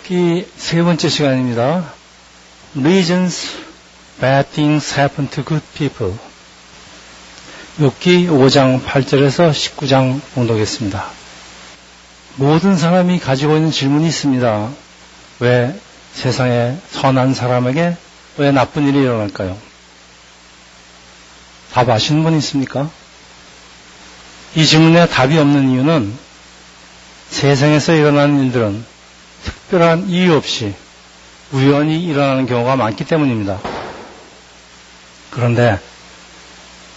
욥기 세 번째 시간입니다. Reasons bad things happen to good people. 욥기 5장 8절에서 19장 봉독했습니다. 모든 사람이 가지고 있는 질문이 있습니다. 왜 세상에 선한 사람에게 왜 나쁜 일이 일어날까요? 답 아시는 분 있습니까? 이 질문에 답이 없는 이유는 세상에서 일어나는 일들은 특별한 이유 없이 우연히 일어나는 경우가 많기 때문입니다. 그런데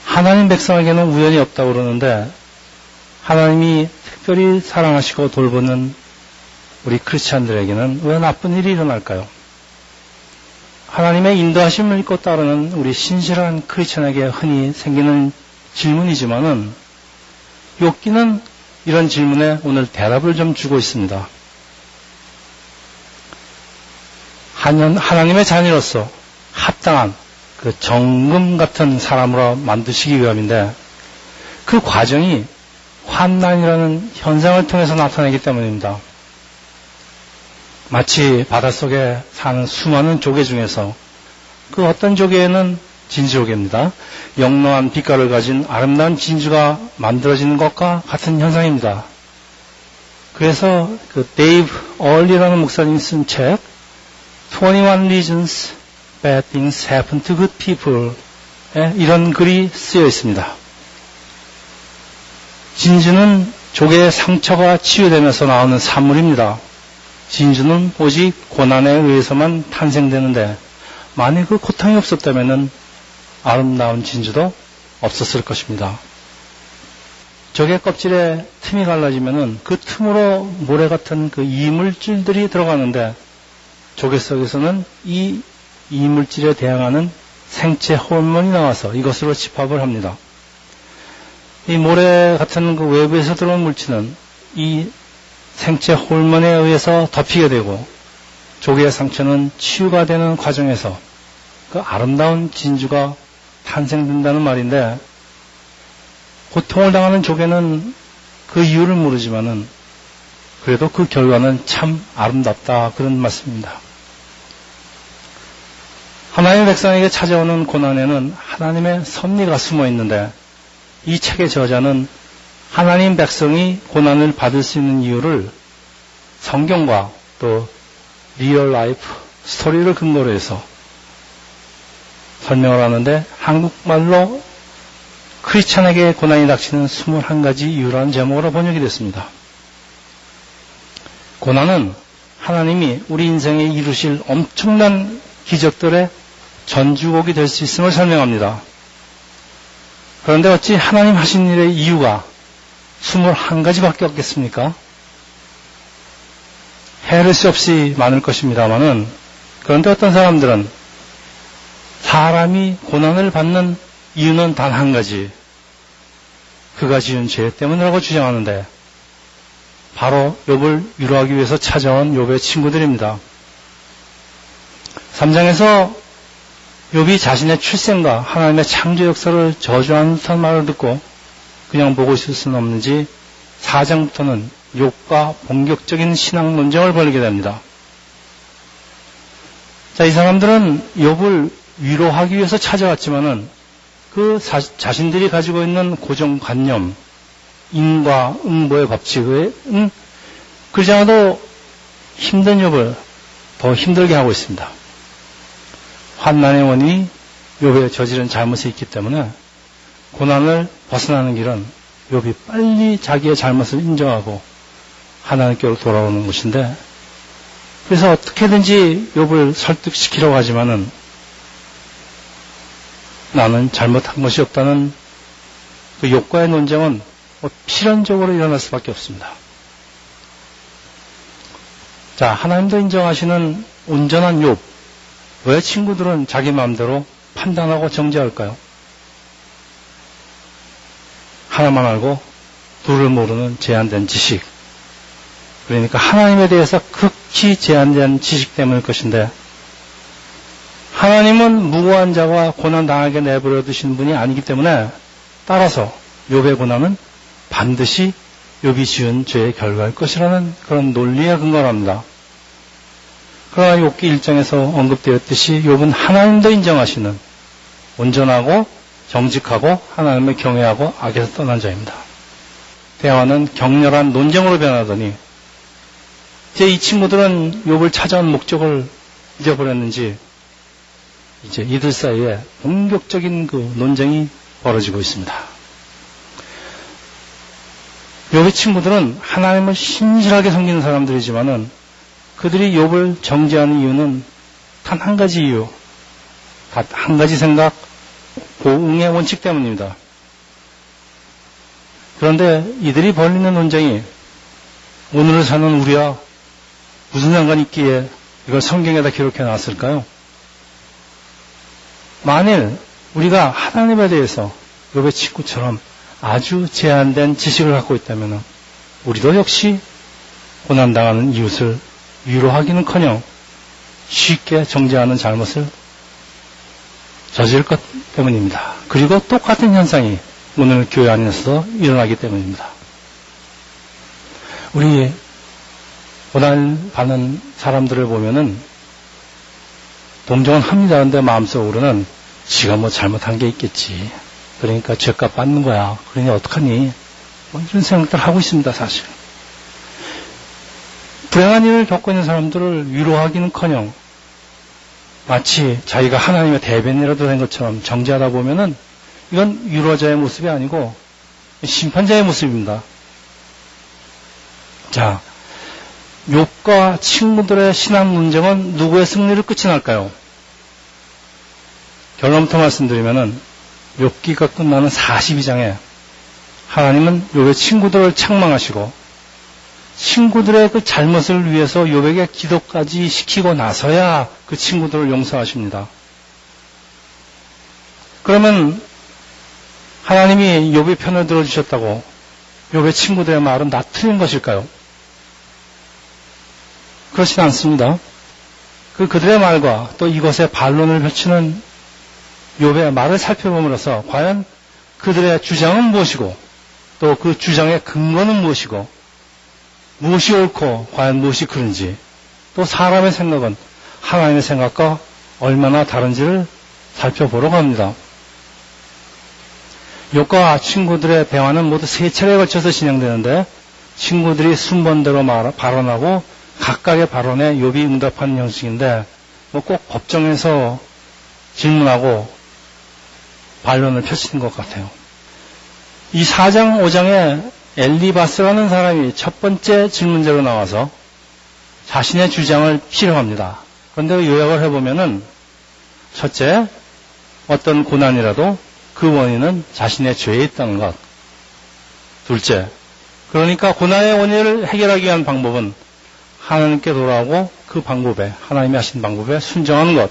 하나님 백성에게는 우연이 없다고 그러는데 하나님이 특별히 사랑하시고 돌보는 우리 크리스찬들에게는 왜 나쁜 일이 일어날까요? 하나님의 인도하심을 믿고 따르는 우리 신실한 크리스찬에게 흔히 생기는 질문이지만은 욥기는 이런 질문에 오늘 대답을 좀 주고 있습니다. 하나님의 자녀로서 합당한 그 정금 같은 사람으로 만드시기 위함인데 그 과정이 환난이라는 현상을 통해서 나타나기 때문입니다. 마치 바닷속에 사는 수많은 조개 중에서 그 어떤 조개에는 진주조개입니다. 영롱한 빛깔을 가진 아름다운 진주가 만들어지는 것과 같은 현상입니다. 그래서 그 데이브 얼리라는 목사님이 쓴 책 21 Reasons Bad Things Happen to Good People에 이런 글이 쓰여 있습니다. 진주는 조개의 상처가 치유되면서 나오는 산물입니다. 진주는 오직 고난에 의해서만 탄생되는데 만약 그 고통이 없었다면 아름다운 진주도 없었을 것입니다. 조개 껍질에 틈이 갈라지면 그 틈으로 모래 같은 그 이물질들이 들어가는데 조개 속에서는 이 이물질에 대항하는 생체 호르몬이 나와서 이것으로 집합을 합니다. 이 모래 같은 그 외부에서 들어온 물질은 이 생체 호르몬에 의해서 덮이게 되고 조개의 상처는 치유가 되는 과정에서 그 아름다운 진주가 탄생된다는 말인데 고통을 당하는 조개는 그 이유를 모르지만은 그래도 그 결과는 참 아름답다 그런 말씀입니다. 하나님의 백성에게 찾아오는 고난에는 하나님의 섭리가 숨어 있는데 이 책의 저자는 하나님 백성이 고난을 받을 수 있는 이유를 성경과 또 리얼 라이프 스토리를 근거로 해서 설명을 하는데 한국말로 크리스찬에게 고난이 닥치는 21가지 이유라는 제목으로 번역이 됐습니다. 고난은 하나님이 우리 인생에 이루실 엄청난 기적들의 전주곡이 될 수 있음을 설명합니다. 그런데 어찌 하나님 하신 일의 이유가 21가지밖에 없겠습니까? 헤아릴 수 없이 많을 것입니다만은 그런데 어떤 사람들은 사람이 고난을 받는 이유는 단 한 가지, 그가 지은 죄 때문이라고 주장하는데 바로 욥을 위로하기 위해서 찾아온 욥의 친구들입니다. 3장에서 욥이 자신의 출생과 하나님의 창조 역사를 저주하는 듯한 말을 듣고 그냥 보고 있을 수는 없는지 4장부터는 욥과 본격적인 신앙 논쟁을 벌이게 됩니다. 자, 이 사람들은 욥을 위로하기 위해서 찾아왔지만은 그 자신들이 가지고 있는 고정관념, 인과 응보의 법칙은 그러지 않아도 힘든 욥을 더 힘들게 하고 있습니다. 환난의 원인이 욥의 저지른 잘못이 있기 때문에 고난을 벗어나는 길은 욥이 빨리 자기의 잘못을 인정하고 하나님께로 돌아오는 것인데 그래서 어떻게든지 욥을 설득시키려고 하지만은 나는 잘못한 것이 없다는 그 욥과의 논쟁은 필연적으로 일어날 수밖에 없습니다. 자, 하나님도 인정하시는 온전한 욥. 왜 친구들은 자기 마음대로 판단하고 정죄할까요? 하나만 알고 둘을 모르는 제한된 지식. 그러니까 하나님에 대해서 극히 제한된 지식 때문일 것인데 하나님은 무고한 자와 고난당하게 내버려 두신 분이 아니기 때문에 따라서 욥의 고난은 반드시 욥이 지은 죄의 결과일 것이라는 그런 논리에 근거합니다. 그러나 욥기 1장에서 언급되었듯이 욥은 하나님도 인정하시는 온전하고 정직하고 하나님을 경외하고 악에서 떠난 자입니다. 대화는 격렬한 논쟁으로 변하더니 이제 이 친구들은 욥을 찾아온 목적을 잊어버렸는지 이제 이들 사이에 본격적인 그 논쟁이 벌어지고 있습니다. 욥의 친구들은 하나님을 신실하게 섬기는 사람들이지만은 그들이 욥을 정죄하는 이유는 단 한 가지 이유, 단 한 가지 생각, 보응의 원칙 때문입니다. 그런데 이들이 벌이는 논쟁이 오늘을 사는 우리와 무슨 상관이 있기에 이걸 성경에다 기록해 놨을까요? 만일 우리가 하나님에 대해서 욥의 친구처럼 아주 제한된 지식을 갖고 있다면 우리도 역시 고난당하는 이웃을 위로하기는커녕 쉽게 정죄하는 잘못을 저질 것 때문입니다. 그리고 똑같은 현상이 오늘 교회 안에서도 일어나기 때문입니다. 우리 고난받는 사람들을 보면은 동정은 합니다. 그런데 마음속으로는 지가 뭐 잘못한 게 있겠지. 그러니까 죄값 받는 거야. 그러니 어떡하니? 뭐 이런 생각들 하고 있습니다, 사실. 불행한 일을 겪고 있는 사람들을 위로하기는커녕 마치 자기가 하나님의 대변이라도 된 것처럼 정죄하다 보면은 이건 위로자의 모습이 아니고 심판자의 모습입니다. 자, 욥과 친구들의 신앙 논쟁은 누구의 승리를 끝이 날까요? 결론부터 말씀드리면은 욥기가 끝나는 42장에 하나님은 욥의 친구들을 책망하시고 친구들의 그 잘못을 위해서 욥에게 기도까지 시키고 나서야 그 친구들을 용서하십니다. 그러면 하나님이 욥의 편을 들어주셨다고 욥의 친구들의 말은 다 틀린 것일까요? 그렇지 않습니다. 그들의 말과 또 이것에 반론을 펼치는 욥의 말을 살펴봄으로써 과연 그들의 주장은 무엇이고 또 그 주장의 근거는 무엇이고 무엇이 옳고 과연 무엇이 그른지 또 사람의 생각은 하나님의 생각과 얼마나 다른지를 살펴보려고 합니다. 욥과 친구들의 대화는 모두 3차례에 걸쳐서 진행되는데 친구들이 순번대로 발언하고 각각의 발언에 욥이 응답하는 형식인데 뭐 꼭 법정에서 질문하고 반론을 펼치는 것 같아요. 이 4장 5장에 엘리바스라는 사람이 첫 번째 질문자로 나와서 자신의 주장을 필요합니다. 그런데 요약을 해보면은 첫째, 어떤 고난이라도 그 원인은 자신의 죄에 있다는 것. 둘째, 그러니까 고난의 원인을 해결하기 위한 방법은 하나님께 돌아오고 그 방법에, 하나님이 하신 방법에 순종하는 것.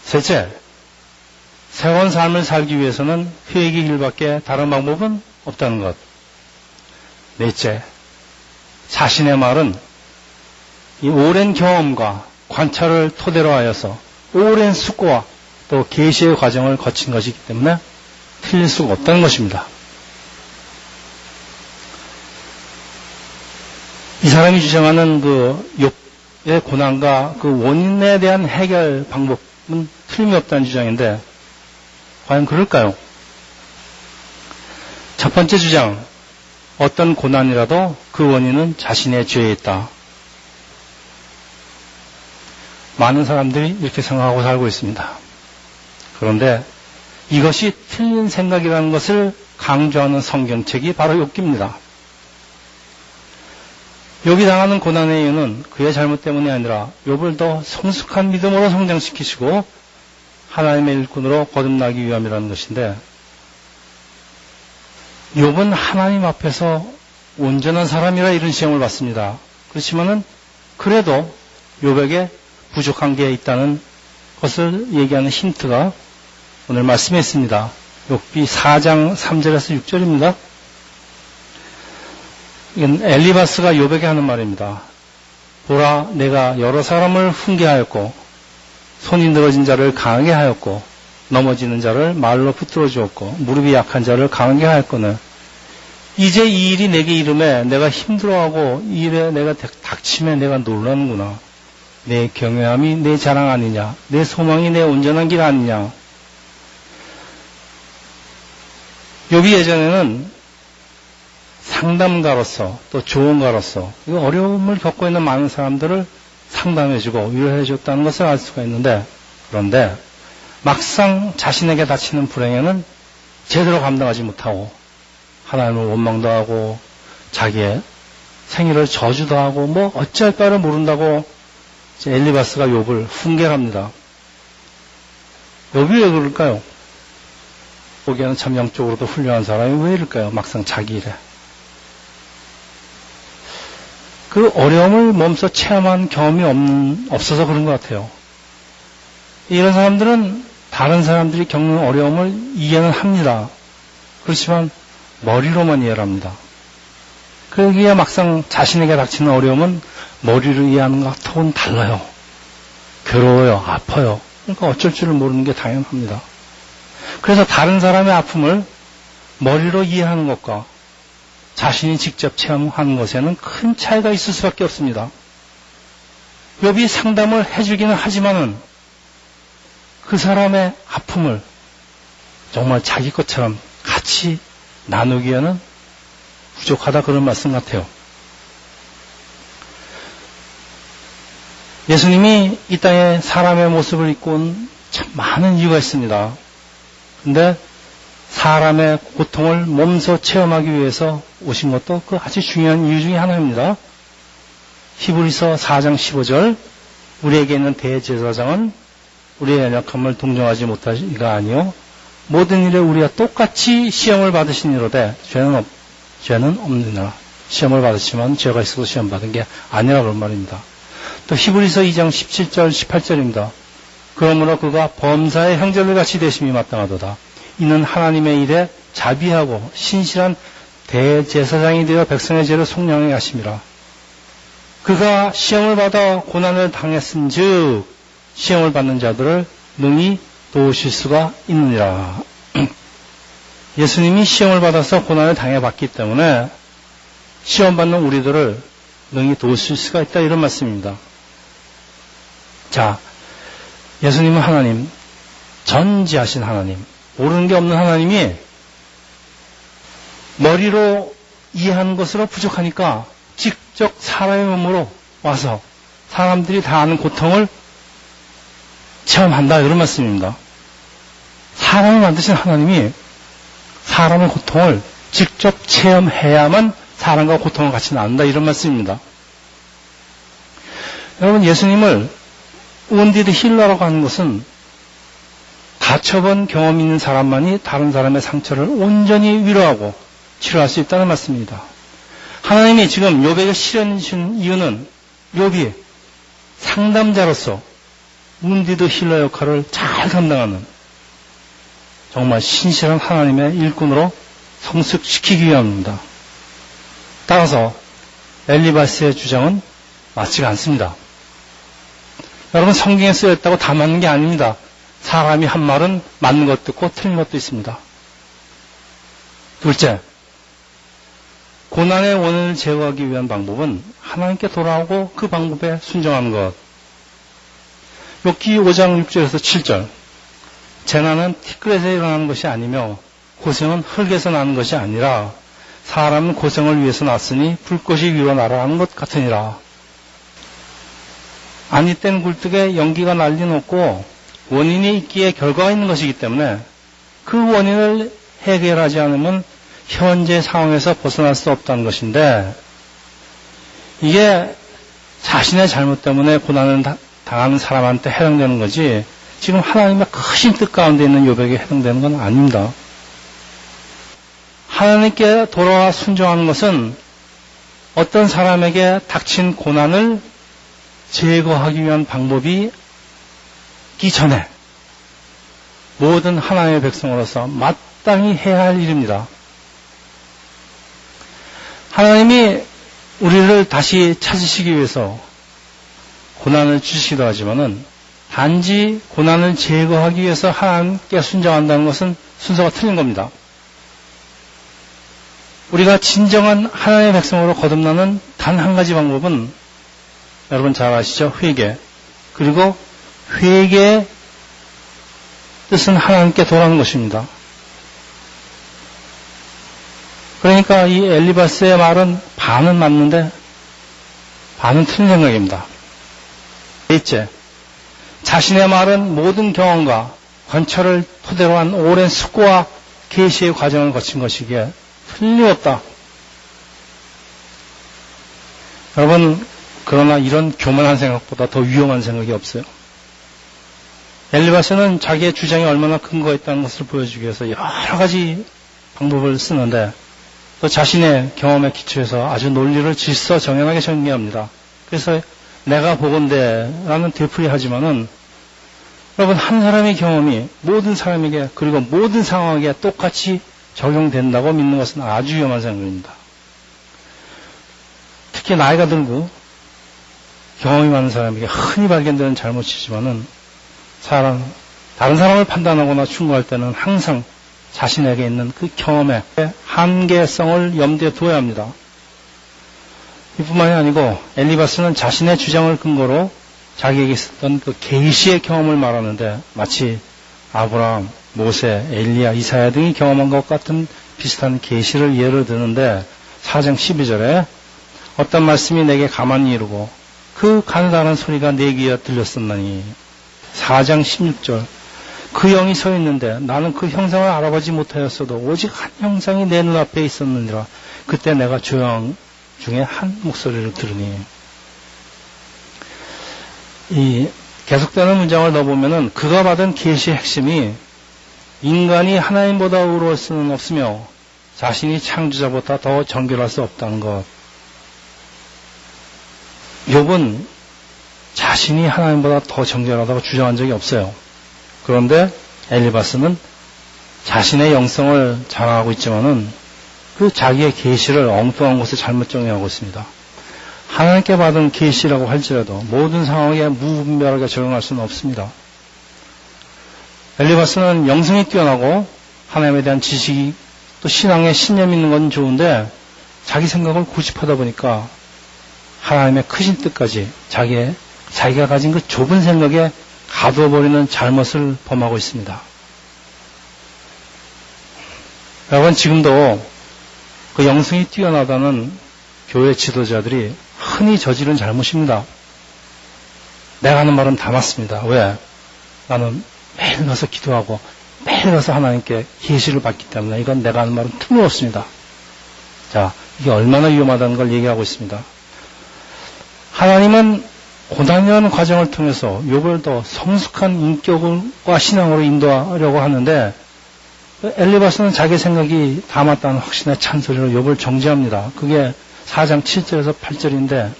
셋째, 새로운 삶을 살기 위해서는 회개의 길밖에 다른 방법은 없다는 것. 넷째, 자신의 말은 이 오랜 경험과 관찰을 토대로 하여서 오랜 숙고와 또 계시의 과정을 거친 것이기 때문에 틀릴 수가 없다는 것입니다. 이 사람이 주장하는 그 욥의 고난과 그 원인에 대한 해결 방법은 틀림이 없다는 주장인데 과연 그럴까요? 첫 번째 주장, 어떤 고난이라도 그 원인은 자신의 죄에 있다. 많은 사람들이 이렇게 생각하고 살고 있습니다. 그런데 이것이 틀린 생각이라는 것을 강조하는 성경책이 바로 욥기입니다. 욥이 당하는 고난의 이유는 그의 잘못 때문이 아니라 욥을 더 성숙한 믿음으로 성장시키시고 하나님의 일꾼으로 거듭나기 위함이라는 것인데 욥은 하나님 앞에서 온전한 사람이라 이런 시험을 받습니다. 그렇지만은 그래도 욥에게 부족한 게 있다는 것을 얘기하는 힌트가 오늘 말씀에 있습니다. 욥기 4장 3절에서 6절입니다. 이건 엘리바스가 욥에게 하는 말입니다. 보라, 내가 여러 사람을 훈계하였고 손이 늘어진 자를 강하게 하였고 넘어지는 자를 말로 붙들어 주었고 무릎이 약한 자를 강하게 하였거늘 이제 이 일이 내게 이름에 내가 힘들어하고 이 일에 내가 닥침에 내가 놀라는구나. 내 경외함이 내 자랑 아니냐, 내 소망이 내 온전한 길 아니냐. 욥이 예전에는 상담가로서 또 조언가로서 이 어려움을 겪고 있는 많은 사람들을 상담해주고 위로해줬다는 것을 알 수가 있는데, 그런데 막상 자신에게 닥치는 불행에는 제대로 감당하지 못하고 하나님을 원망도 하고 자기의 생일을 저주도 하고 뭐 어찌할 바를 모른다고 엘리바스가 욥을 훈계합니다. 욥이 왜 그럴까요? 보기에는 참 영적으로도 훌륭한 사람이 왜 이럴까요? 막상 자기 일에. 그 어려움을 몸소 체험한 경험이 없어서 그런 것 같아요. 이런 사람들은 다른 사람들이 겪는 어려움을 이해는 합니다. 그렇지만 머리로만 이해를 합니다. 그러기에 막상 자신에게 닥치는 어려움은 머리로 이해하는 것하고는 달라요. 괴로워요. 아파요. 그러니까 어쩔 줄을 모르는 게 당연합니다. 그래서 다른 사람의 아픔을 머리로 이해하는 것과 자신이 직접 체험하는 것에는 큰 차이가 있을 수밖에 없습니다. 욥이 상담을 해주기는 하지만은 그 사람의 아픔을 정말 자기 것처럼 같이 나누기에는 부족하다, 그런 말씀 같아요. 예수님이 이 땅에 사람의 모습을 입고 온 참 많은 이유가 있습니다. 근데 사람의 고통을 몸소 체험하기 위해서 오신 것도 그 아주 중요한 이유 중에 하나입니다. 히브리서 4장 15절, 우리에게 있는 대제사장은 우리의 연약함을 동정하지 못하기가 아니요 모든 일에 우리와 똑같이 시험을 받으시니로되 죄는 없느니라. 시험을 받으시면 죄가 있어도 시험 받은 게 아니라 그런 말입니다. 또 히브리서 2장 17절 18절입니다. 그러므로 그가 범사의 형제를 같이 되심이 마땅하도다. 이는 하나님의 일에 자비하고 신실한 대제사장이 되어 백성의 죄를 속량하게 하심이라. 그가 시험을 받아 고난을 당했음즉 시험을 받는 자들을 능히 도우실 수가 있느니라. 예수님이 시험을 받아서 고난을 당해봤기 때문에 시험받는 우리들을 능히 도우실 수가 있다, 이런 말씀입니다. 자, 예수님은 하나님, 전지하신 하나님, 모르는 게 없는 하나님이 머리로 이해하는 것으로 부족하니까 직접 사람의 몸으로 와서 사람들이 다 아는 고통을 체험한다, 이런 말씀입니다. 사람을 만드신 하나님이 사람의 고통을 직접 체험해야만 사람과 고통을 같이 나눈다, 이런 말씀입니다. 여러분, 예수님을 wounded 힐러라고 하는 것은 다쳐본 경험이 있는 사람만이 다른 사람의 상처를 온전히 위로하고 치료할 수 있다는 말씀입니다. 하나님이 지금 욥에게 시련을 주신 이유는 욥이 상담자로서 wounded 힐러 역할을 잘 감당하는 정말 신실한 하나님의 일꾼으로 성숙시키기 위함입니다. 따라서 엘리바스의 주장은 맞지가 않습니다. 여러분, 성경에 쓰여있다고 다 맞는 게 아닙니다. 사람이 한 말은 맞는 것도 있고 틀린 것도 있습니다. 둘째, 고난의 원인을 제거하기 위한 방법은 하나님께 돌아오고 그 방법에 순종하는 것. 욥기 5장 6절에서 7절. 재난은 티끌에서 일어나는 것이 아니며 고생은 흙에서 나는 것이 아니라 사람은 고생을 위해서 났으니 불꽃이 위로 날아가는 것 같으니라. 아니 땐 굴뚝에 연기가 날리 높고 원인이 있기에 결과가 있는 것이기 때문에 그 원인을 해결하지 않으면 현재 상황에서 벗어날 수 없다는 것인데, 이게 자신의 잘못 때문에 고난을 당하는 사람한테 해당되는 거지 지금 하나님의 크신 뜻 가운데 있는 욥에게 해당되는 건 아닙니다. 하나님께 돌아와 순종하는 것은 어떤 사람에게 닥친 고난을 제거하기 위한 방법이 있기 전에 모든 하나님의 백성으로서 마땅히 해야 할 일입니다. 하나님이 우리를 다시 찾으시기 위해서 고난을 주시기도 하지만은 단지 고난을 제거하기 위해서 하나님께 순종한다는 것은 순서가 틀린 겁니다. 우리가 진정한 하나님의 백성으로 거듭나는 단 한 가지 방법은 여러분 잘 아시죠? 회개, 그리고 회개의 뜻은 하나님께 돌아가는 것입니다. 그러니까 이 엘리바스의 말은 반은 맞는데 반은 틀린 생각입니다. 넷째, 자신의 말은 모든 경험과 관찰을 토대로 한 오랜 숙고와 계시의 과정을 거친 것이기에 틀림없다. 여러분, 그러나 이런 교만한 생각보다 더 위험한 생각이 없어요. 엘리바스는 자기의 주장이 얼마나 근거가 있다는 것을 보여주기 위해서 여러 가지 방법을 쓰는데 또 자신의 경험에 기초해서 아주 논리를 질서 정연하게 전개합니다. 그래서 내가 보건대 라는 되풀이하지만은 여러분, 한 사람의 경험이 모든 사람에게 그리고 모든 상황에 똑같이 적용된다고 믿는 것은 아주 위험한 생각입니다. 특히 나이가 들고 경험이 많은 사람에게 흔히 발견되는 잘못이지만은 다른 사람을 판단하거나 충고할 때는 항상 자신에게 있는 그 경험의 한계성을 염두에 두어야 합니다. 이뿐만이 아니고 엘리바스는 자신의 주장을 근거로 자기에게 있었던 그 계시의 경험을 말하는데 마치 아브라함, 모세, 엘리야, 이사야 등이 경험한 것 같은 비슷한 계시를 예를 드는데 4장 12절에 어떤 말씀이 내게 가만히 이르고 그 가느다란 소리가 내 귀에 들렸었나니 4장 16절 그 영이 서 있는데 나는 그 형상을 알아보지 못하였어도 오직 한 형상이 내 눈앞에 있었느니라. 그때 내가 조용 중에 한 목소리를 들으니 이 계속되는 문장을 넣어보면은 그가 받은 계시의 핵심이 인간이 하나님보다 의로울 수는 없으며 자신이 창조자보다 더 정결할 수 없다는 것. 욥은 자신이 하나님보다 더 정결하다고 주장한 적이 없어요. 그런데 엘리바스는 자신의 영성을 자랑하고 있지만은 그 자기의 계시를 엉뚱한 곳에 잘못 정의하고 있습니다. 하나님께 받은 계시라고 할지라도 모든 상황에 무분별하게 적용할 수는 없습니다. 엘리바스는 영성이 뛰어나고 하나님에 대한 지식이 또 신앙에 신념이 있는 건 좋은데 자기 생각을 고집하다 보니까 하나님의 크신 뜻까지 자기가 가진 그 좁은 생각에 가두어버리는 잘못을 범하고 있습니다. 여러분, 지금도 그 영성이 뛰어나다는 교회 지도자들이 흔히 저지른 잘못입니다. 내가 하는 말은 다 맞습니다. 왜? 나는 매일 가서 기도하고 매일 가서 하나님께 계시를 받기 때문에 이건 내가 하는 말은 틀림없습니다. 자, 이게 얼마나 위험하다는 걸 얘기하고 있습니다. 하나님은 고난이라는 과정을 통해서 욥을 더 성숙한 인격과 신앙으로 인도하려고 하는데 엘리바스는 자기 생각이 다 맞다는 확신의 찬소리로 욥을 정죄합니다. 그게 4장 7절에서 8절인데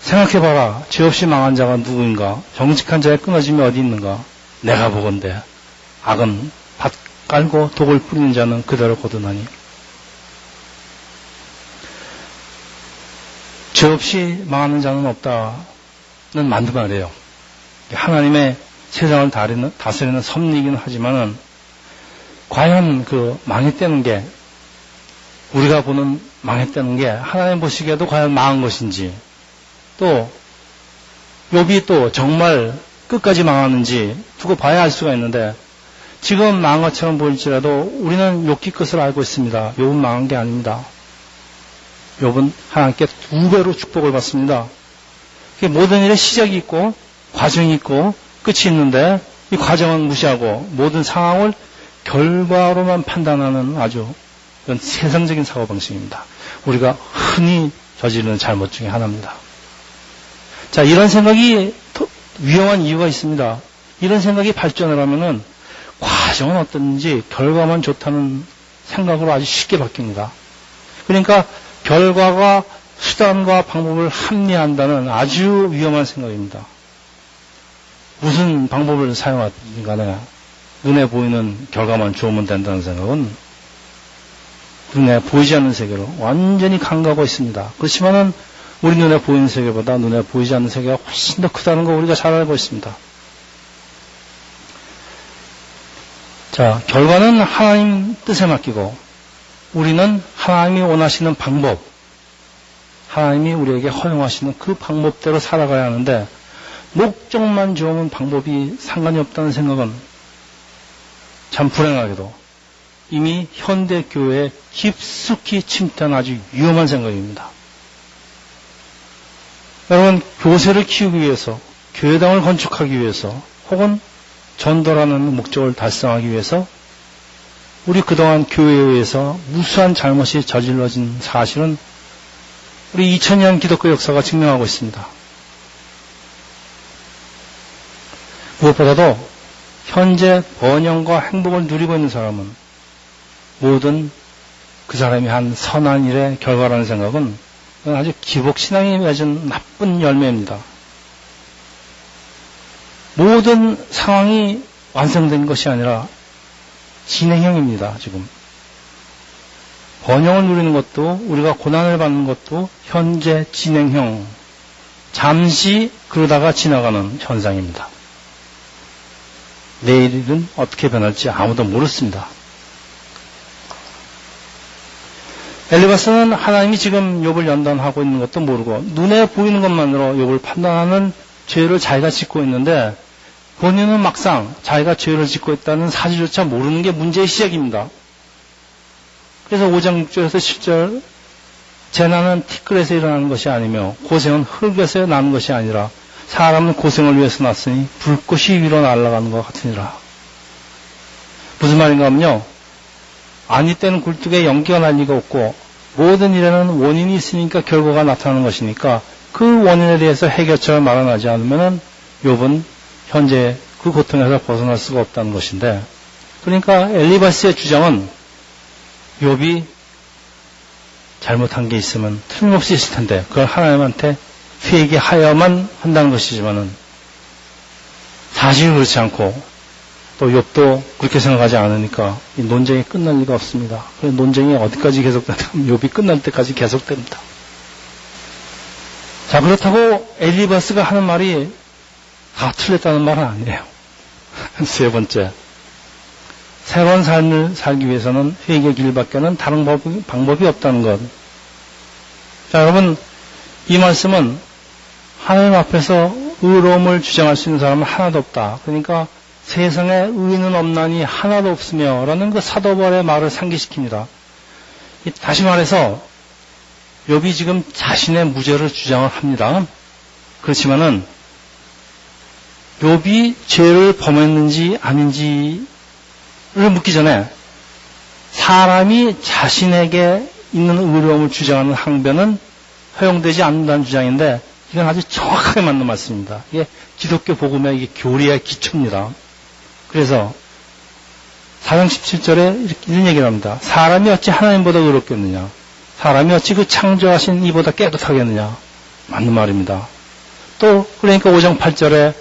생각해봐라. 죄 없이 망한 자가 누구인가? 정직한 자의 끊어짐이 어디 있는가? 내가 보건대 악은 밭 깔고 독을 뿌리는 자는 그대로 거두나니. 죄 없이 망하는 자는 없다는 만두 말이에요. 하나님의 세상을 다스리는 섭리이긴 하지만은 과연 그 망했다는 게 우리가 보는 망했다는 게 하나님 보시기에도 과연 망한 것인지 또 욥이 또 정말 끝까지 망하는지 두고 봐야 알 수가 있는데 지금 망한 것처럼 보일지라도 우리는 욥기 끝을 알고 있습니다. 욥은 망한 게 아닙니다. 욥은 하나님께 2배로 축복을 받습니다. 모든 일에 시작이 있고 과정이 있고 끝이 있는데 이 과정은 무시하고 모든 상황을 결과로만 판단하는 아주 이런 세상적인 사고방식입니다. 우리가 흔히 저지르는 잘못 중에 하나입니다. 자, 이런 생각이 위험한 이유가 있습니다. 이런 생각이 발전을 하면은 과정은 어떤지 결과만 좋다는 생각으로 아주 쉽게 바뀝니다. 그러니까 결과가 수단과 방법을 합리한다는 아주 위험한 생각입니다. 무슨 방법을 사용하든 간에 눈에 보이는 결과만 좋으면 된다는 생각은 눈에 보이지 않는 세계로 완전히 간과하고 있습니다. 그렇지만은 우리 눈에 보이는 세계보다 눈에 보이지 않는 세계가 훨씬 더 크다는 거 우리가 잘 알고 있습니다. 자, 결과는 하나님 뜻에 맡기고 우리는 하나님이 원하시는 방법, 하나님이 우리에게 허용하시는 그 방법대로 살아가야 하는데 목적만 좋으면 방법이 상관이 없다는 생각은 참 불행하게도 이미 현대 교회에 깊숙이 침투한 아주 위험한 생각입니다. 여러분, 교세를 키우기 위해서, 교회당을 건축하기 위해서, 혹은 전도라는 목적을 달성하기 위해서 우리 그동안 교회에 의해서 무수한 잘못이 저질러진 사실은 우리 2000년 기독교 역사가 증명하고 있습니다. 무엇보다도 현재 번영과 행복을 누리고 있는 사람은 모든 그 사람이 한 선한 일의 결과라는 생각은 아주 기복신앙이 맺은 나쁜 열매입니다. 모든 상황이 완성된 것이 아니라 진행형입니다, 지금. 번영을 누리는 것도 우리가 고난을 받는 것도 현재 진행형, 잠시 그러다가 지나가는 현상입니다. 내일은 어떻게 변할지 아무도 모르겠습니다. 엘리바스는 하나님이 지금 욥을 연단하고 있는 것도 모르고 눈에 보이는 것만으로 욥을 판단하는 죄를 자기가 짓고 있는데 본인은 막상 자기가 죄를 짓고 있다는 사실조차 모르는 게 문제의 시작입니다. 그래서 5장 6절에서 10절 재난은 티끌에서 일어나는 것이 아니며 고생은 흙에서 나는 것이 아니라 사람은 고생을 위해서 났으니 불꽃이 위로 날아가는 것 같으니라. 무슨 말인가 하면요. 아니 때는 굴뚝에 연기가 날 리가 없고 모든 일에는 원인이 있으니까 결과가 나타나는 것이니까 그 원인에 대해서 해결책을 마련하지 않으면 욥은 현재 그 고통에서 벗어날 수가 없다는 것인데, 그러니까 엘리바스의 주장은 욥이 잘못한 게 있으면 틀림없이 있을 텐데 그걸 하나님한테 회개하여야만 한다는 것이지만은 사실은 그렇지 않고 또 욥도 그렇게 생각하지 않으니까 이 논쟁이 끝날 리가 없습니다. 그래서 논쟁이 어디까지 계속되냐면 욥이 끝날 때까지 계속됩니다. 자, 그렇다고 엘리바스가 하는 말이 다 틀렸다는 말은 아니에요. 세 번째, 새로운 삶을 살기 위해서는 회개의 길밖에는 다른 방법이 없다는 것. 자, 여러분, 이 말씀은 하나님 앞에서 의로움을 주장할 수 있는 사람은 하나도 없다. 그러니까 세상에 의인은 없나니 하나도 없으며 라는 그 사도벌의 말을 상기시킵니다. 다시 말해서 욥이 지금 자신의 무죄를 주장을 합니다. 그렇지만은 욥이 죄를 범했는지 아닌지를 묻기 전에 사람이 자신에게 있는 의로움을 주장하는 항변은 허용되지 않는다는 주장인데 이건 아주 정확하게 맞는 말씀입니다. 이게 기독교 복음의 이게 교리의 기초입니다. 그래서 4장 17절에 이런 얘기를 합니다. 사람이 어찌 하나님보다 의롭겠느냐? 사람이 어찌 그 창조하신 이보다 깨끗하겠느냐? 맞는 말입니다. 또 그러니까 5장 8절에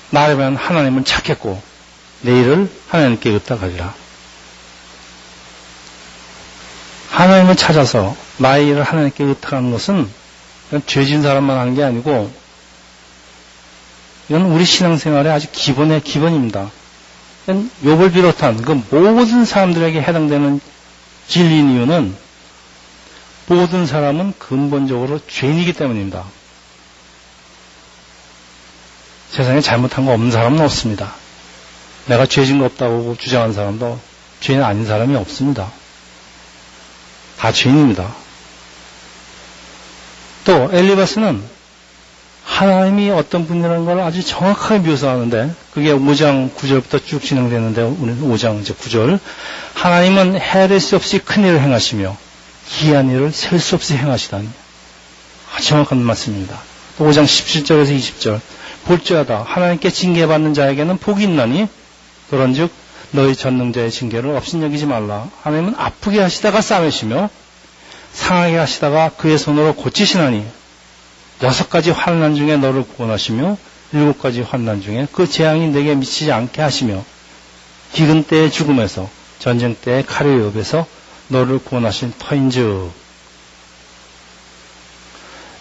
나라면 하나님은 찾겠고 내일을 하나님께 의탁하리라. 하나님을 찾아서 나의 일을 하나님께 의탁하는 것은 죄진 사람만 하는 게 아니고 이건 우리 신앙생활의 아주 기본의 기본입니다. 욥을 비롯한 그 모든 사람들에게 해당되는 진리인 이유는 모든 사람은 근본적으로 죄인이기 때문입니다. 세상에 잘못한 거 없는 사람은 없습니다. 내가 죄진 거 없다고 주장하는 사람도 죄인 아닌 사람이 없습니다. 다 죄인입니다. 또 엘리바스는 하나님이 어떤 분이라는 걸 아주 정확하게 묘사하는데 그게 5장 9절부터 쭉 진행되는데 우리는 5장 이제 9절 하나님은 헤아릴 수 없이 큰 일을 행하시며 기이한 일을 셀 수 없이 행하시다니 아주 정확한 말씀입니다. 또 5장 17절에서 20절 볼지어다 하나님께 징계받는 자에게는 복이 있나니 그런즉 너희 전능자의 징계를 업신여기지 말라. 하나님은 아프게 하시다가 싸매시며 상하게 하시다가 그의 손으로 고치시나니 6가지 환난 중에 너를 구원하시며 7가지 환난 중에 그 재앙이 내게 미치지 않게 하시며 기근 때의 죽음에서 전쟁 때의 칼의 위협에서 너를 구원하신 터인즉.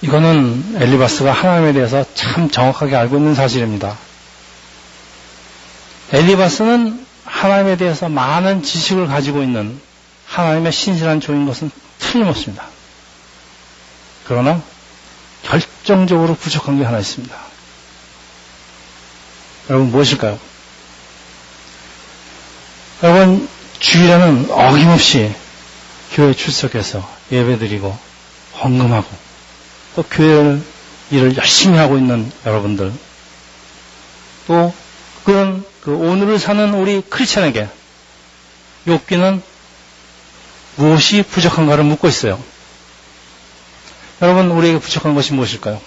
이거는 엘리바스가 하나님에 대해서 참 정확하게 알고 있는 사실입니다. 엘리바스는 하나님에 대해서 많은 지식을 가지고 있는 하나님의 신실한 종인 것은 틀림없습니다. 그러나 결정적으로 부족한 게 하나 있습니다. 여러분 무엇일까요? 여러분 주일에는 어김없이 교회 출석해서 예배드리고 헌금하고 또 교회 일을 열심히 하고 있는 여러분들, 또 그런 오늘을 사는 우리 크리스천에게 욥기는 무엇이 부족한가를 묻고 있어요. 여러분, 우리에게 부족한 것이 무엇일까요?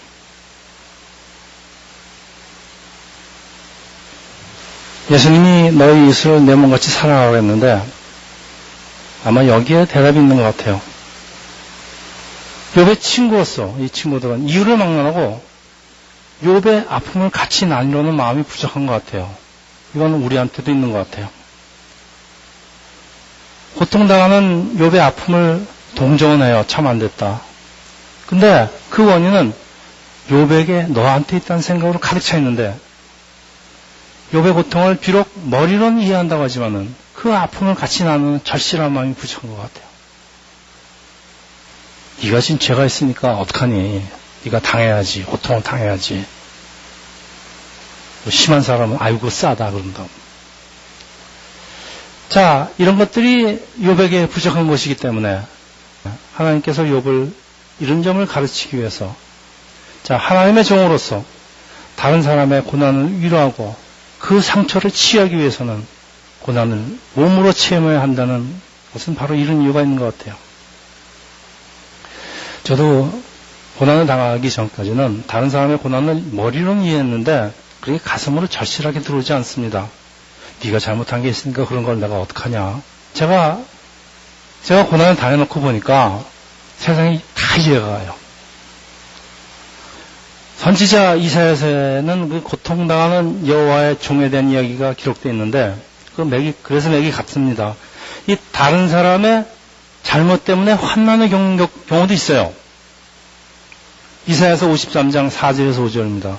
예수님이 너희 이웃을 내 몸같이 사랑하라고 했는데 아마 여기에 대답이 있는 것 같아요. 욥의 친구로서 이 친구들은 이유를 막론하고 욥의 아픔을 같이 나누려는 마음이 부족한 것 같아요. 이건 우리한테도 있는 것 같아요. 고통당하는 욥의 아픔을 동정은 해요. 참 안 됐다. 근데 그 원인은 욥에게 너한테 있다는 생각으로 가득 차 있는데 욥의 고통을 비록 머리로는 이해한다고 하지만은 그 아픔을 같이 나누는 절실한 마음이 부족한 것 같아요. 네가 지금 죄가 있으니까 어떡하니? 네가 당해야지. 고통을 당해야지. 심한 사람은 아이고 싸다 그런다. 자, 이런 것들이 욥에게 부족한 것이기 때문에 하나님께서 욥을 이런 점을 가르치기 위해서 자, 하나님의 종으로서 다른 사람의 고난을 위로하고 그 상처를 치유하기 위해서는 고난을 몸으로 체험해야 한다는 것은 바로 이런 이유가 있는 것 같아요. 저도 고난을 당하기 전까지는 다른 사람의 고난을 머리로는 이해했는데 그게 가슴으로 절실하게 들어오지 않습니다. 네가 잘못한 게 있으니까 그런 걸 내가 어떡하냐. 제가 고난을 당해놓고 보니까 세상이 다 이해가 가요. 선지자 이사야서에는 그 고통당하는 여호와의 종에 대한 이야기가 기록되어 있는데 그래서 맥이 같습니다. 이 다른 사람의 잘못 때문에 환난을 겪는 경우도 있어요. 이사야서 53장 4절에서 5절입니다.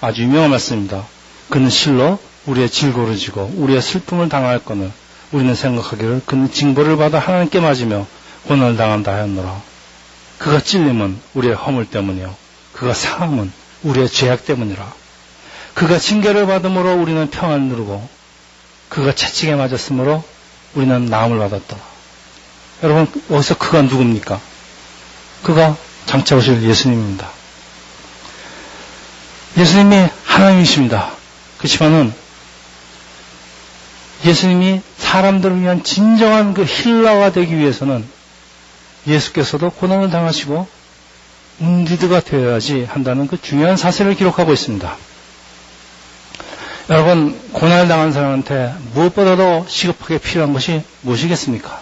아주 유명한 말씀입니다. 그는 실로 우리의 질고를 지고 우리의 슬픔을 당할 거는 우리는 생각하기를 그는 징벌을 받아 하나님께 맞으며 고난을 당한다 하였노라. 그가 찔림은 우리의 허물 때문이요 그가 상함은 우리의 죄악 때문이라. 그가 징계를 받음으로 우리는 평안을 누르고 그가 채찍에 맞았으므로 우리는 나음을 받았더라. 여러분, 여기서 그가 누굽니까? 그가 장차 오실 예수님입니다. 예수님이 하나님이십니다. 그렇지만은 예수님이 사람들을 위한 진정한 그 힐러가 되기 위해서는 예수께서도 고난을 당하시고 운디드가 되어야지 한다는 그 중요한 사실을 기록하고 있습니다. 여러분, 고난을 당한 사람한테 무엇보다도 시급하게 필요한 것이 무엇이겠습니까?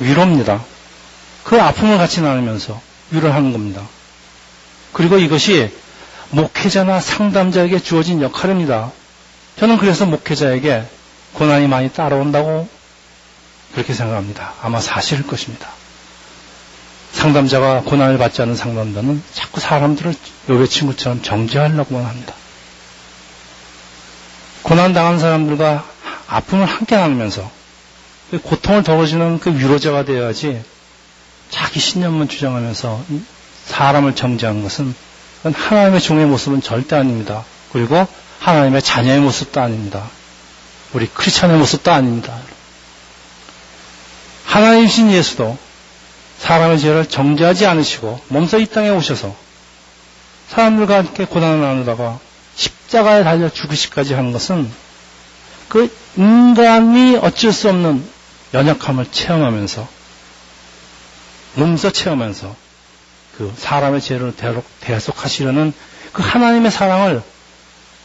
위로입니다. 그 아픔을 같이 나누면서 위로를 하는 겁니다. 그리고 이것이 목회자나 상담자에게 주어진 역할입니다. 저는 그래서 목회자에게 고난이 많이 따라온다고 그렇게 생각합니다. 아마 사실일 것입니다. 상담자가 고난을 받지 않은 상담자는 자꾸 사람들을 욥의 친구처럼 정죄하려고만 합니다. 고난당한 사람들과 아픔을 함께 나누면서 고통을 덜어주는 그 위로자가 되어야지 자기 신념만 주장하면서 사람을 정죄하는 것은 하나님의 종의 모습은 절대 아닙니다. 그리고 하나님의 자녀의 모습도 아닙니다. 우리 크리스천의 모습도 아닙니다. 하나님이신 예수도 사람의 죄를 정죄하지 않으시고 몸소 이 땅에 오셔서 사람들과 함께 고난을 나누다가 십자가에 달려 죽으시기까지 하는 것은 그 인간이 어쩔 수 없는 연약함을 체험하면서 몸소 체험하면서 그 사람의 죄를 대속하시려는 그 하나님의 사랑을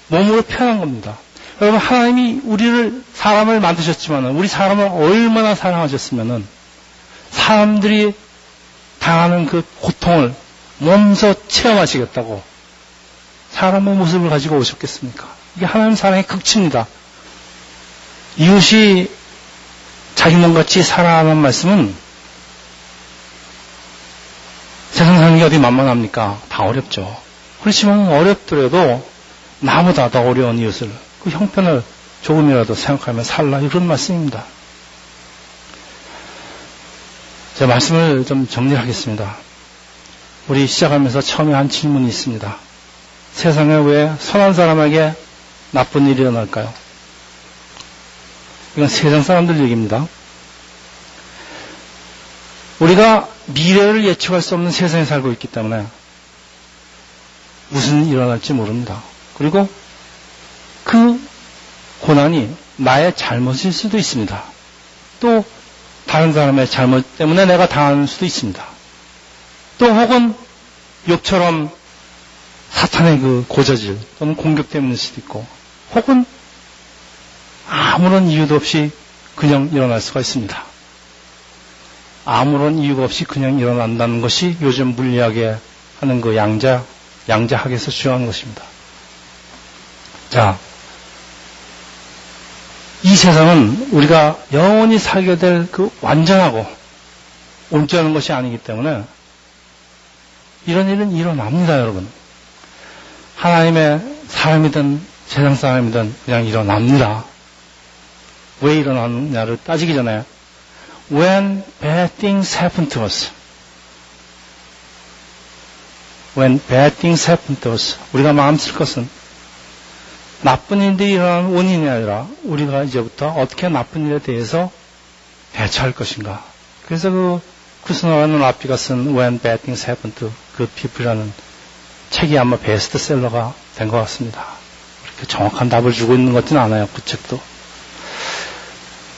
몸으로 표현한 겁니다. 여러분, 하나님이 사람을 만드셨지만 우리 사람을 얼마나 사랑하셨으면 사람들이 당하는 그 고통을 몸소 체험하시겠다고 사람의 모습을 가지고 오셨겠습니까? 이게 하나님 사랑의 극치입니다. 이웃이 자기 몸같이 살아가는 말씀은 세상 사는 게 어디 만만합니까? 다 어렵죠. 그렇지만 어렵더라도 나보다 더 어려운 이웃을 그 형편을 조금이라도 생각하며 살라 이런 말씀입니다. 제 말씀을 좀 정리하겠습니다. 우리 시작하면서 처음에 한 질문이 있습니다. 세상에 왜 선한 사람에게 나쁜 일이 일어날까요? 이건 세상 사람들 얘기입니다. 우리가 미래를 예측할 수 없는 세상에 살고 있기 때문에 무슨 일이 일어날지 모릅니다. 그리고 그 고난이 나의 잘못일 수도 있습니다. 또 다른 사람의 잘못 때문에 내가 당하는 수도 있습니다. 또 혹은 욥처럼 사탄의 그 고저질 또는 공격 때문일 수도 있고, 혹은 아무런 이유도 없이 그냥 일어날 수가 있습니다. 아무런 이유가 없이 그냥 일어난다는 것이 요즘 물리학에 하는 그 양자학에서 주장하는 것입니다. 자, 이 세상은 우리가 영원히 살게 될 그 완전하고 온전한 것이 아니기 때문에 이런 일은 일어납니다, 여러분. 하나님의 사람이든 세상 사람이든 그냥 일어납니다. 왜 일어나느냐를 따지기 전에 When bad things happen to us. When bad things happen to us. 우리가 마음 쓸 것은 나쁜 일들이 일어나는 원인이 아니라 우리가 이제부터 어떻게 나쁜 일에 대해서 대처할 것인가. 그래서 그 쿠스너라는 라피가 쓴 When Bad Things Happen to Good People이라는 책이 아마 베스트셀러가 된 것 같습니다. 그렇게 정확한 답을 주고 있는 것 같지는 않아요, 그 책도.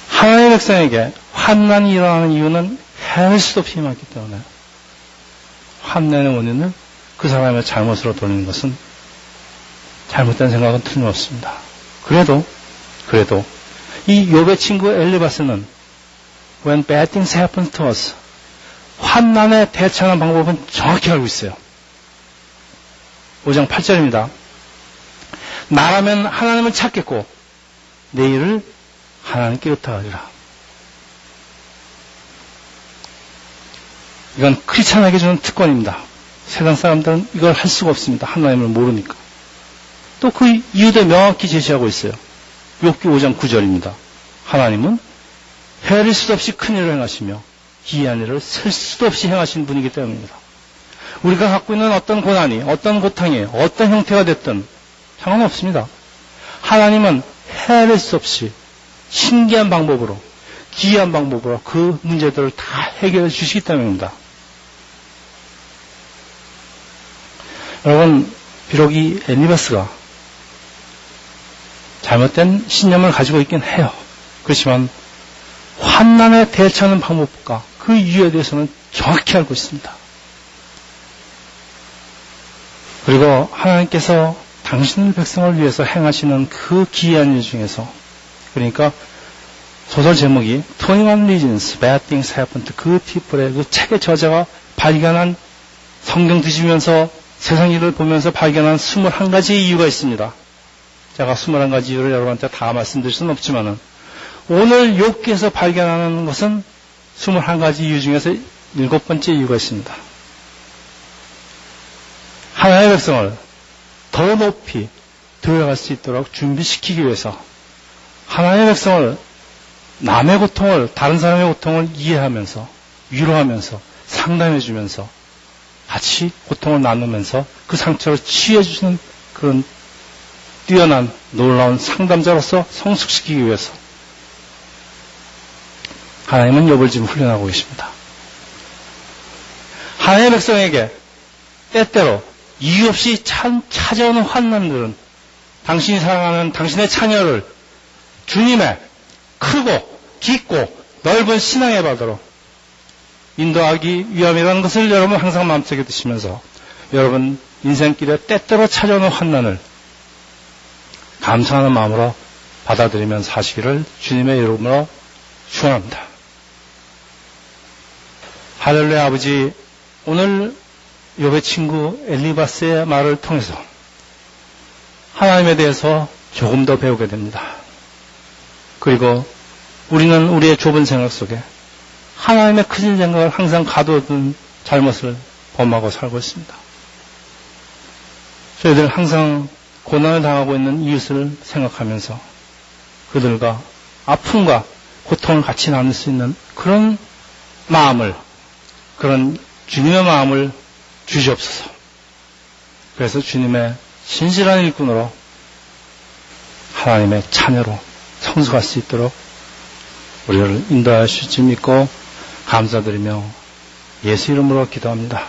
하나님의 백성에게 환난이 일어나는 이유는 헤아릴 수도 없이 많기 때문에 환난의 원인을 그 사람의 잘못으로 돌리는 것은 잘못된 생각은 틀림없습니다. 그래도 이 욥의 친구 엘리바스는 When bad things happen to us, 환난에 대처하는 방법은 정확히 알고 있어요. 5장 8절입니다. 나라면 하나님을 찾겠고 내 일을 하나님께 의탁하리라. 이건 크리스찬에게 주는 특권입니다. 세상 사람들은 이걸 할 수가 없습니다. 하나님을 모르니까. 또 그 이유도 명확히 제시하고 있어요. 욥기 5장 9절입니다. 하나님은 헤아릴 수도 없이 큰 일을 행하시며 기이한 일을 셀 수도 없이 행하신 분이기 때문입니다. 우리가 갖고 있는 어떤 고난이, 어떤 고통이, 어떤 형태가 됐든 상관없습니다. 하나님은 헤아릴 수 없이 신기한 방법으로, 기이한 방법으로 그 문제들을 다 해결해 주시기 때문입니다. 여러분, 비록 이 엘리바스가 잘못된 신념을 가지고 있긴 해요. 그렇지만 환난에 대처하는 방법과 그 이유에 대해서는 정확히 알고 있습니다. 그리고 하나님께서 당신의 백성을 위해서 행하시는 그 기이한 일 중에서, 그러니까 소설 제목이 21 Reasons Bad Things Happen to Good People의 그 책의 저자가 발견한, 성경 뒤지면서 세상 일을 보면서 발견한 21가지의 이유가 있습니다. 제가 21가지 이유를 여러분한테 다 말씀드릴 수는 없지만은 오늘 욥기에서 발견하는 것은 21가지 이유 중에서 7번째 이유가 있습니다. 하나님의 백성을 더 높이 들어갈 수 있도록 준비시키기 위해서 하나님의 백성을 남의 고통을, 다른 사람의 고통을 이해하면서 위로하면서 상담해주면서 같이 고통을 나누면서 그 상처를 치유해주는 그런 뛰어난 놀라운 상담자로서 성숙시키기 위해서 하나님은 욥을 지금 훈련하고 계십니다. 하나님의 백성에게 때때로 이유 없이 찾아오는 환난들은 당신이 사랑하는 당신의 자녀를 주님의 크고 깊고 넓은 신앙의 바다로 인도하기 위함이라는 것을 여러분 항상 마음속에 드시면서 여러분 인생길에 때때로 찾아오는 환난을 감사하는 마음으로 받아들이면서 사시기를 주님의 이름으로 축원합니다. 할렐루야. 아버지, 오늘 욥의 친구 엘리바스의 말을 통해서 하나님에 대해서 조금 더 배우게 됩니다. 그리고 우리는 우리의 좁은 생각 속에 하나님의 크신 생각을 항상 가둬둔 잘못을 범하고 살고 있습니다. 저희들 항상 고난을 당하고 있는 이웃을 생각하면서 그들과 아픔과 고통을 같이 나눌 수 있는 그런 마음을, 그런 주님의 마음을 주시옵소서. 그래서 주님의 신실한 일꾼으로 하나님의 자녀로 성숙할 수 있도록 우리를 인도하실 줄 믿고 감사드리며 예수 이름으로 기도합니다.